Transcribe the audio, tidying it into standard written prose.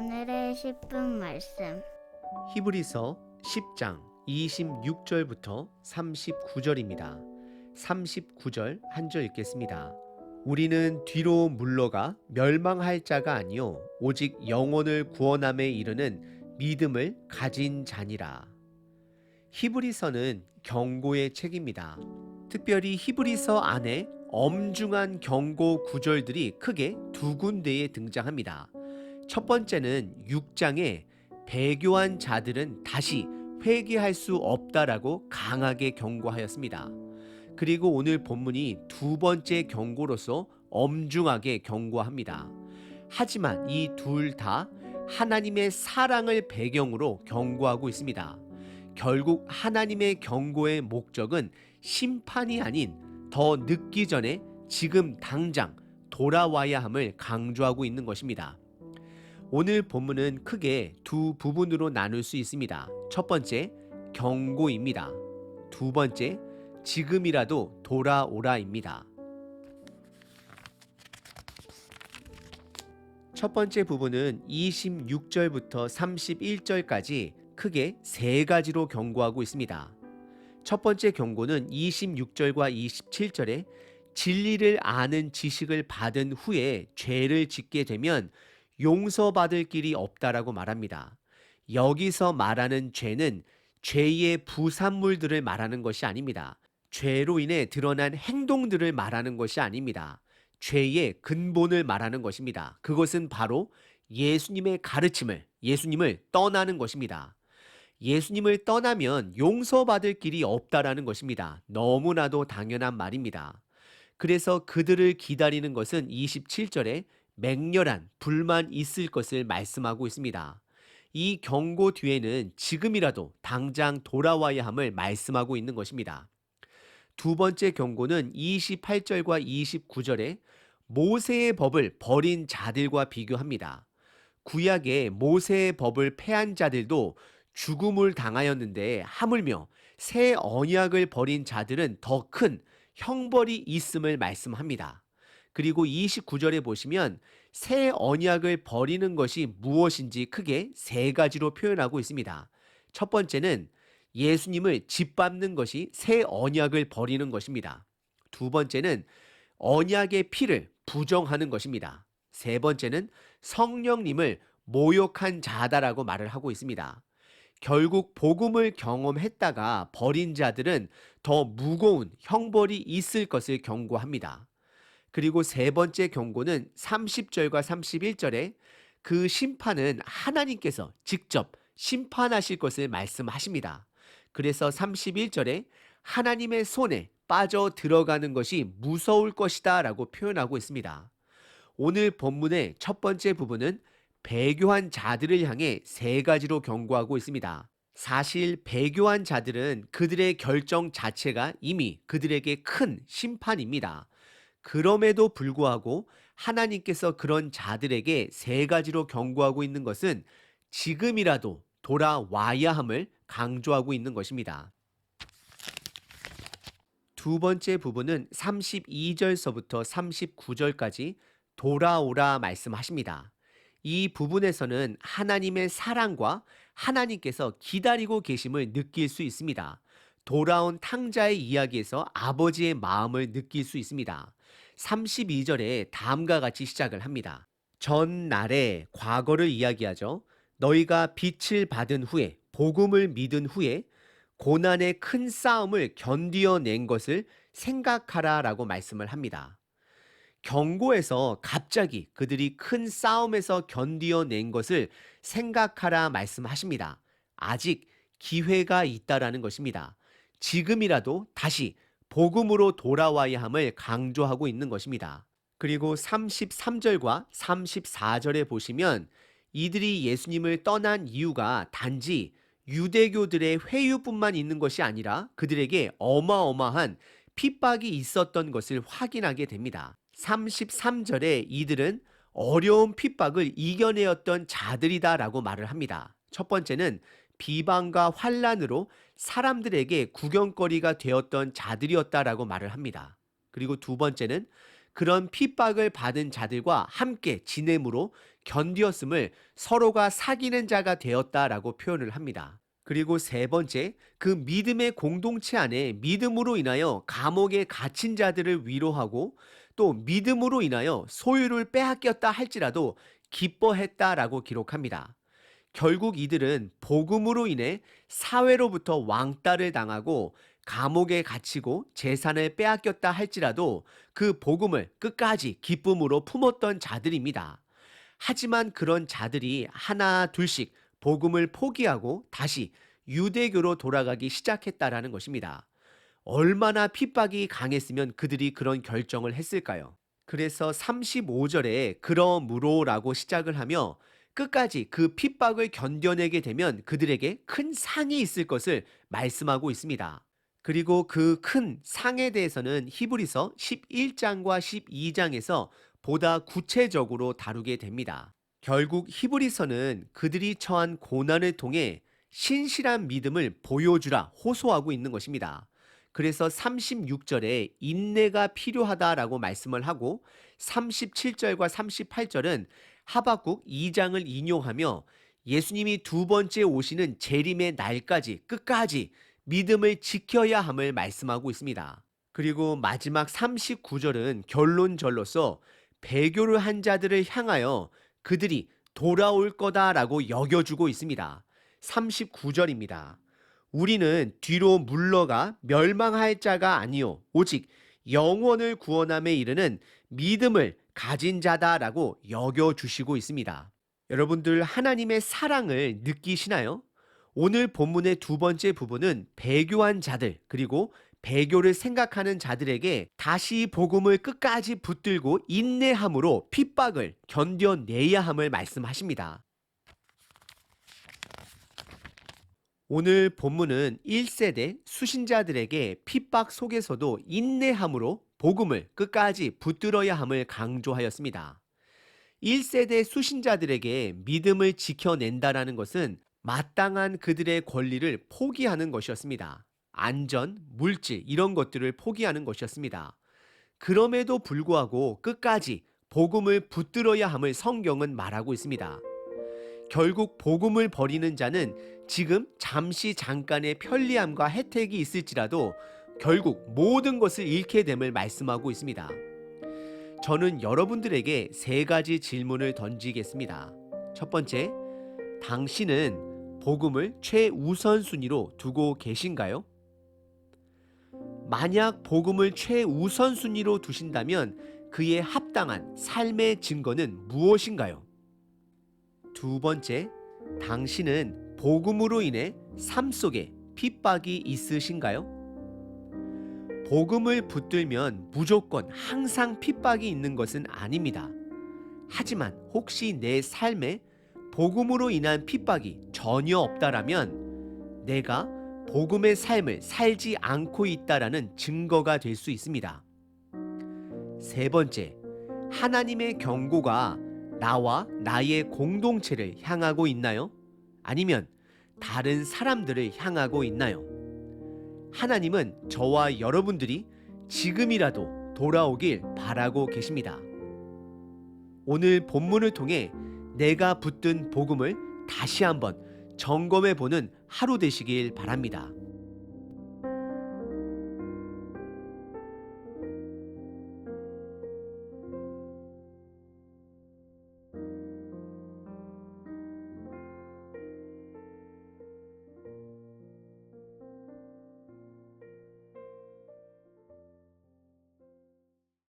오늘의 10분 말씀. 히브리서 10장 26절부터 39절입니다. 39절 한 절 읽겠습니다. 우리는 뒤로 물러가 멸망할 자가 아니요 오직 영혼을 구원함에 이르는 믿음을 가진 자니라. 히브리서는 경고의 책입니다. 특별히 히브리서 안에 엄중한 경고 구절들이 크게 두 군데에 등장합니다. 첫 번째는 6장에 배교한 자들은 다시 회개할 수 없다라고 강하게 경고하였습니다. 그리고 오늘 본문이 두 번째 경고로서 엄중하게 경고합니다. 하지만 이 둘 다 하나님의 사랑을 배경으로 경고하고 있습니다. 결국 하나님의 경고의 목적은 심판이 아닌 더 늦기 전에 지금 당장 돌아와야 함을 강조하고 있는 것입니다. 오늘 본문은 크게 두 부분으로 나눌 수 있습니다. 첫 번째, 경고입니다. 두 번째, 지금이라도 돌아오라입니다. 첫 번째 부분은 26절부터 31절까지 크게 세 가지로 경고하고 있습니다. 첫 번째 경고는 26절과 27절에 진리를 아는 지식을 받은 후에 죄를 짓게 되면 용서받을 길이 없다라고 말합니다. 여기서 말하는 죄는 죄의 부산물들을 말하는 것이 아닙니다. 죄로 인해 드러난 행동들을 말하는 것이 아닙니다. 죄의 근본을 말하는 것입니다. 그것은 바로 예수님의 가르침을, 예수님을 떠나는 것입니다. 예수님을 떠나면 용서받을 길이 없다라는 것입니다. 너무나도 당연한 말입니다. 그래서 그들을 기다리는 것은 27절에 맹렬한 불만 있을 것을 말씀하고 있습니다. 이 경고 뒤에는 지금이라도 당장 돌아와야 함을 말씀하고 있는 것입니다. 두 번째 경고는 28절과 29절에 모세의 법을 버린 자들과 비교합니다. 구약의 모세의 법을 폐한 자들도 죽음을 당하였는데 하물며 새 언약을 버린 자들은 더 큰 형벌이 있음을 말씀합니다. 그리고 29절에 보시면 새 언약을 버리는 것이 무엇인지 크게 세 가지로 표현하고 있습니다. 첫 번째는 예수님을 짓밟는 것이 새 언약을 버리는 것입니다. 두 번째는 언약의 피를 부정하는 것입니다. 세 번째는 성령님을 모욕한 자다라고 말을 하고 있습니다. 결국 복음을 경험했다가 버린 자들은 더 무거운 형벌이 있을 것을 경고합니다. 그리고 세 번째 경고는 30절과 31절에 그 심판은 하나님께서 직접 심판하실 것을 말씀하십니다. 그래서 31절에 하나님의 손에 빠져 들어가는 것이 무서울 것이다 라고 표현하고 있습니다. 오늘 본문의 첫 번째 부분은 배교한 자들을 향해 세 가지로 경고하고 있습니다. 사실 배교한 자들은 그들의 결정 자체가 이미 그들에게 큰 심판입니다. 그럼에도 불구하고 하나님께서 그런 자들에게 세 가지로 경고하고 있는 것은 지금이라도 돌아와야 함을 강조하고 있는 것입니다. 두 번째 부분은 32절서부터 39절까지 돌아오라 말씀하십니다. 이 부분에서는 하나님의 사랑과 하나님께서 기다리고 계심을 느낄 수 있습니다. 돌아온 탕자의 이야기에서 아버지의 마음을 느낄 수 있습니다. 32절에 다음과 같이 시작을 합니다. 전날에 과거를 이야기하죠. 너희가 빛을 받은 후에 복음을 믿은 후에 고난의 큰 싸움을 견디어낸 것을 생각하라 라고 말씀을 합니다. 경고에서 갑자기 그들이 큰 싸움에서 견디어낸 것을 생각하라 말씀하십니다. 아직 기회가 있다라는 것입니다. 지금이라도 다시 복음으로 돌아와야 함을 강조하고 있는 것입니다. 그리고 33절과 34절에 보시면 이들이 예수님을 떠난 이유가 단지 유대교들의 회유뿐만 있는 것이 아니라 그들에게 어마어마한 핍박이 있었던 것을 확인하게 됩니다. 33절에 이들은 어려운 핍박을 이겨내었던 자들이다라고 말을 합니다. 첫 번째는 비방과 환난으로 사람들에게 구경거리가 되었던 자들이었다라고 말을 합니다. 그리고 두 번째는 그런 핍박을 받은 자들과 함께 지냄으로 견디었음을 서로가 사귀는 자가 되었다라고 표현을 합니다. 그리고 세 번째, 그 믿음의 공동체 안에 믿음으로 인하여 감옥에 갇힌 자들을 위로하고 또 믿음으로 인하여 소유를 빼앗겼다 할지라도 기뻐했다라고 기록합니다. 결국 이들은 복음으로 인해 사회로부터 왕따를 당하고 감옥에 갇히고 재산을 빼앗겼다 할지라도 그 복음을 끝까지 기쁨으로 품었던 자들입니다. 하지만 그런 자들이 하나 둘씩 복음을 포기하고 다시 유대교로 돌아가기 시작했다라는 것입니다. 얼마나 핍박이 강했으면 그들이 그런 결정을 했을까요? 그래서 35절에 그러므로라고 시작을 하며 끝까지 그 핍박을 견뎌내게 되면 그들에게 큰 상이 있을 것을 말씀하고 있습니다. 그리고 그 큰 상에 대해서는 히브리서 11장과 12장에서 보다 구체적으로 다루게 됩니다. 결국 히브리서는 그들이 처한 고난을 통해 신실한 믿음을 보여주라 호소하고 있는 것입니다. 그래서 36절에 인내가 필요하다라고 말씀을 하고 37절과 38절은 하박국 2장을 인용하며 예수님이 두 번째 오시는 재림의 날까지 끝까지 믿음을 지켜야 함을 말씀하고 있습니다. 그리고 마지막 39절은 결론절로서 배교를 한 자들을 향하여 그들이 돌아올 거다라고 여겨주고 있습니다. 39절입니다. 우리는 뒤로 물러가 멸망할 자가 아니요 오직 영원을 구원함에 이르는 믿음을 가진 자다라고 여겨주시고 있습니다. 여러분들 하나님의 사랑을 느끼시나요? 오늘 본문의 두 번째 부분은 배교한 자들 그리고 배교를 생각하는 자들에게 다시 복음을 끝까지 붙들고 인내함으로 핍박을 견뎌내야 함을 말씀하십니다. 오늘 본문은 1세대 수신자들에게 핍박 속에서도 인내함으로 복음을 끝까지 붙들어야 함을 강조하였습니다. 1세대 수신자들에게 믿음을 지켜낸다라는 것은 마땅한 그들의 권리를 포기하는 것이었습니다. 안전, 물질 이런 것들을 포기하는 것이었습니다. 그럼에도 불구하고 끝까지 복음을 붙들어야 함을 성경은 말하고 있습니다. 결국 복음을 버리는 자는 지금 잠시 잠깐의 편리함과 혜택이 있을지라도 결국 모든 것을 잃게 됨을 말씀하고 있습니다. 저는 여러분들에게 세 가지 질문을 던지겠습니다. 첫 번째, 당신은 복음을 최우선순위로 두고 계신가요? 만약 복음을 최우선순위로 두신다면 그에 합당한 삶의 증거는 무엇인가요? 두 번째, 당신은 복음으로 인해 삶 속에 핍박이 있으신가요? 복음을 붙들면 무조건 항상 핍박이 있는 것은 아닙니다. 하지만 혹시 내 삶에 복음으로 인한 핍박이 전혀 없다라면 내가 복음의 삶을 살지 않고 있다라는 증거가 될 수 있습니다. 세 번째, 하나님의 경고가 나와 나의 공동체를 향하고 있나요? 아니면 다른 사람들을 향하고 있나요? 하나님은 저와 여러분들이 지금이라도 돌아오길 바라고 계십니다. 오늘 본문을 통해 내가 붙든 복음을 다시 한번 점검해 보는 하루 되시길 바랍니다.